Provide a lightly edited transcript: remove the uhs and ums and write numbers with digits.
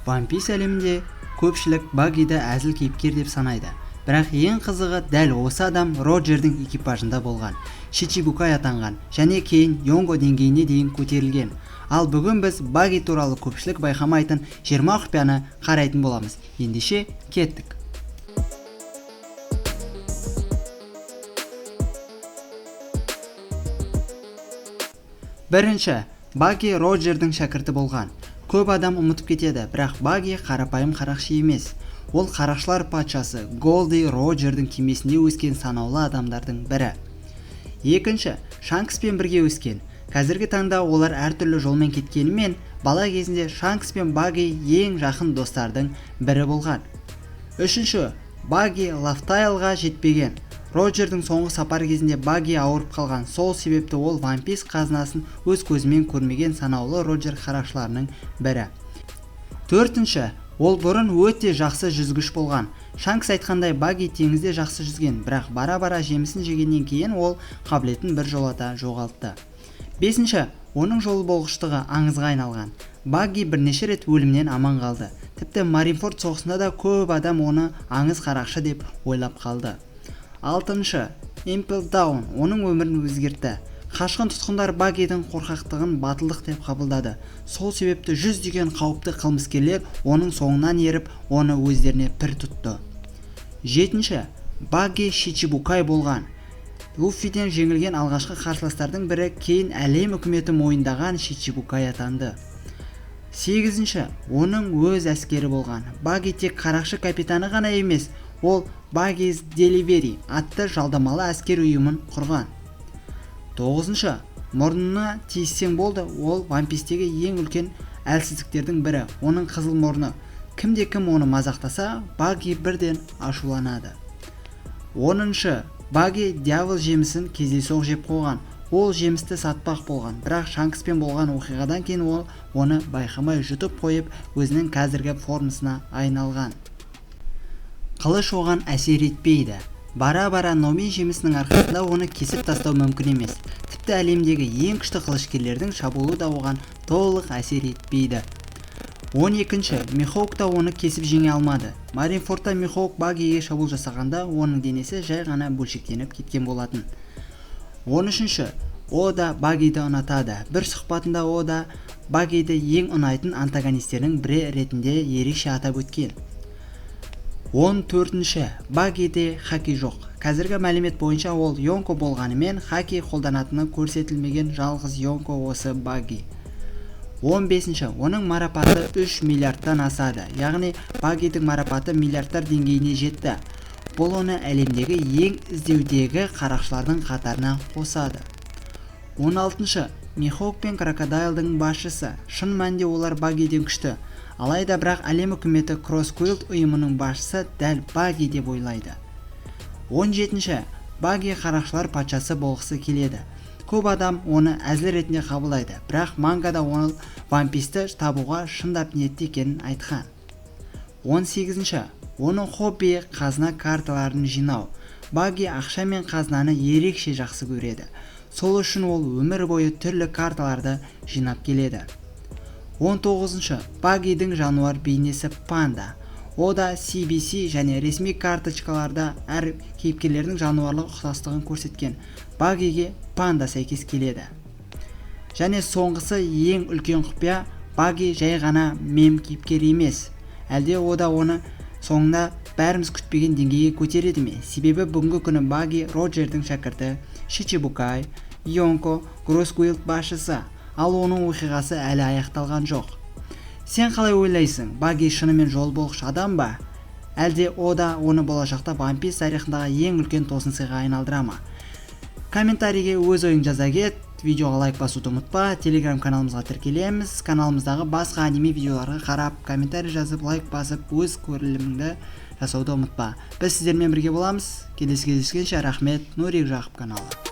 One Piece әлемінде көпшілік Багиді әзіл кейіпкер деп санайды. Бірақ ең қызығы дәл осы адам Роджердің экипажында болған, Шичибукай атанған және кейін Йонго деңгейіне дейін көтерілген. Ал бүгін біз Баги туралы көпшілік байқамайтын 20 құпияны қарайтын боламыз. Ендеше кеттік. Бірінші, Баги Роджердің шәкірті болған. Көп адам ұмытып кетеді, бірақ Баги қарапайым қарақшы емес. Ол қарақшылар патшасы Голди Роджердің кемесінде өскен санаулы адамдардың бірі. Екінші, Шанкспен бірге өскен. Қазіргі таңда олар әртүрлі жолмен кеткенімен, бала кезінде Шанкс пен Баги ең жақын достардың бірі болған. Үшінші, Баги Лафтайлға жетпеген. Роджердің соңғы сапар кезінде Баги ауырып қалған. Сол себепті ол One Piece қазынасын өз көзімен көрмеген санаулы Роджер қарақшыларының бірі. Төртінші, ол бұрын өте жақсы жүзгіш болған. Шанкс айтқандай Баги теңізде жақсы жүзген, бірақ бара-бара жемісін жегеннен кейін ол қабілетін бір жолата жоғалтты. Бесінші, оның жол болғыштығы аңызға айналған. Баги бірнеше рет өлімнен аман қалды. Тіпті Маринфорд соғысында да көп адам оны аңыз қарақшы деп ойлап қалды. Алтыншы, Impel Down оның өмірін өзгертті. Қашқын тұтқындар Багидің қорқақтығын батылдық деп қабылдады. Сол себепті жүздеген қауіпті қылмыскерлер оның соңынан еріп, оны өздеріне пір тұтты. Жетінші, Баги Шичибукай болған. Луффиден жеңілген алғашқы қарсыластардың бірі, кейін әлем үкіметі мойындаған Шичибукай атанды. Сегізінші, оның өз әскері болған. Баги тек қарақшы капитаны ғана емес, ол Баги's Delivery атты жалдамалы әскер ұйымын құрған. Тоғызыншы, мұрнына тиіссең болды, ол One Piece'тегі ең үлкен әлсіздіктердің бірі, оның қызыл мұрны. Кімде-кім оны мазақтаса, Баги бірден ашуланады. Оныншы, Баги дьявол жемісін кездейсоқ жеп қойған. Ол жемісті сатпақ болған, бірақ Шанкспен болған оқиғадан кейін ол оны байқамай жұтып қойып, өзінің қазіргі формасына айналған. Қылыш оған әсер етпейді. Бара-бара Номи жемісінің арқасында оны кесіп тастау мүмкін емес. Тіпті әлемдегі ең күшті қылышкерлердің шабуылы да оған толық әсер етпейді. 12-ші, Михоук та оны кесіп жеңе алмады. Маринфордта Михоук Багиге шабуыл жасағанда оның денесі жай ғана бөлшектеніп кеткен болатын. 13-ші, Ода Багиді ұнатады. Бір сұхбатында Ода Багиді ең ұнайтын антагонистердің бірі ретінде ерекше атап өткен. 14-ші, Багиде хаки жоқ. Қазіргі мәлімет бойынша ол Йонко болғанымен, хаки қолданатыны көрсетілмеген жалғыз Йонко осы Баги. 15-ші, оның марапаты 3 миллиардтан асады. Яғни Багидің марапаты миллиардтар деңгейіне жетті. Бұл оны әлемдегі ең іздеудегі қарақшылардың қатарына қосады. 16-ші, Михоук пен Крокодайлдың басшысы. Шын мәнінде олар Багиден күшті. Алайда бірақ әлем үкіметі Кросскуилд ұйымының басшысы дәл Баги деп ойлайды. 17-ші, Баги қарақшылар патшасы болғысы келеді. Көп адам оны әзіл ретінде қабылдайды, бірақ мангада оны One Piece'ті табуға шындап ниетті екенін айтқан. 18-ші, оның хоббиі қазына карталарын жинау. Баги ақша мен қазынаны ерекше жақсы көреді. Сол үшін ол өмір бойы түрлі карталарды жинап келеді. 19-ші, Багидің жануар бейнесі панда. О да CBC және ресми карточкаларда әр кейіпкерлердің жануарлық ұқсастығын көрсеткен. Багиге панда сәйкес келеді. Және соңғысы ең үлкен құпия, Баги жай ғана мем кейіпкер емес. Әлде о да оны соңында бәріміз күтпеген деңгейге көтереді ме? Себебі бүгінгі күні Баги Роджердің шәкірті, Шичибукай, Йонко, Кросскуилд басшысы. Ал оның оқиғасы әлі аяқталған жоқ. Сен қалай ойлайсың? Баги шынымен жол болғыш адам ба? Әлде о да оны болашақта One Piece тарихындағы ең үлкен тосын сыйға айналдыра ма? Комментарийге өз ойың жаза кет. Видеоға лайк басуды ұмытпа. Телеграм каналымызға тіркелеміз. Каналымыздағы басқа аниме видеоларға қарап, комментарий жазып, лайк басып, өз көріліміңді жасауды ұмытпа. Біз сіздермен бірге боламыз. Келесі кездескенше рахмет. Нұрик Жақып каналы.